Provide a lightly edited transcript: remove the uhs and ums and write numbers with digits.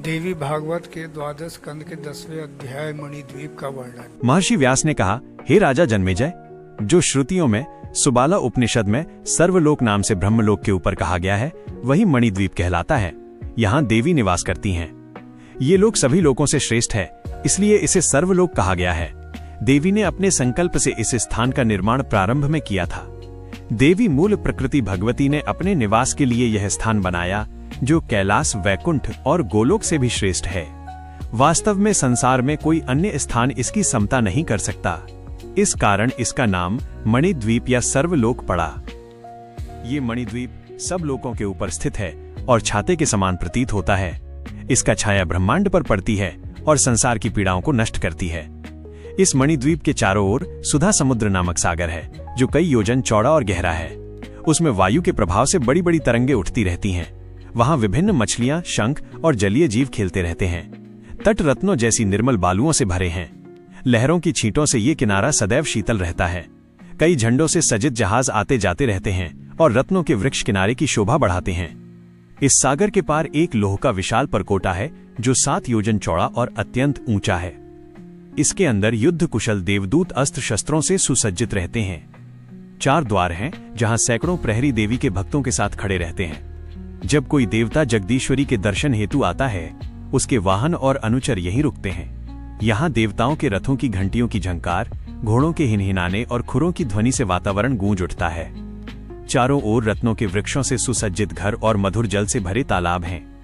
देवी भागवत के 12 स्कंद के 10वें अध्याय मणिद्वीप का वर्णन। महर्षि व्यास ने कहा, हे राजा जन्मेजय, जो श्रुतियों में सुबाला उपनिषद में सर्वलोक नाम से ब्रह्मलोक के ऊपर कहा गया है, वही मणिद्वीप कहलाता है। यहाँ देवी निवास करती हैं। ये लोक सभी लोकों से श्रेष्ठ है, इसलिए इसे सर्वलोक कहा गया है। देवी ने अपने संकल्प से इस स्थान का निर्माण प्रारंभ में किया था। देवी मूल प्रकृति भगवती ने अपने निवास के लिए यह स्थान बनाया, जो कैलाश, वैकुंठ और गोलोक से भी श्रेष्ठ है। वास्तव में संसार में कोई अन्य स्थान इसकी समता नहीं कर सकता। इस कारण इसका नाम मणिद्वीप या सर्वलोक पड़ा। ये मणिद्वीप सब लोकों के ऊपर स्थित है और छाते के समान प्रतीत होता है। इसका छाया ब्रह्मांड पर पड़ती है और संसार की पीड़ाओं को नष्ट करती है। इस मणिद्वीप के चारों ओर सुधा समुद्र नामक सागर है, जो कई योजन चौड़ा और गहरा है। उसमें वायु के प्रभाव से बड़ी बड़ी तरंगें उठती रहती हैं। वहां विभिन्न मछलियां, शंख और जलीय जीव खेलते रहते हैं। तट रत्नों जैसी निर्मल बालुओं से भरे हैं। लहरों की छींटों से ये किनारा सदैव शीतल रहता है। कई झंडों से सजित जहाज आते जाते रहते हैं और रत्नों के वृक्ष किनारे की शोभा बढ़ाते हैं। इस सागर के पार एक लोह का विशाल परकोटा है, जो 7 योजन चौड़ा और अत्यंत ऊंचा है। इसके अंदर युद्ध कुशल देवदूत अस्त्र शस्त्रों से सुसज्जित रहते हैं। 4 द्वार हैं, जहां सैकड़ों प्रहरी देवी के भक्तों के साथ खड़े रहते हैं। जब कोई देवता जगदीश्वरी के दर्शन हेतु आता है, उसके वाहन और अनुचर यहीं रुकते हैं। यहाँ देवताओं के रथों की घंटियों की झंकार, घोड़ों के हिनहिनाने और खुरों की ध्वनि से वातावरण गूंज उठता है। चारों ओर रत्नों के वृक्षों से सुसज्जित घर और मधुर जल से भरे तालाब हैं।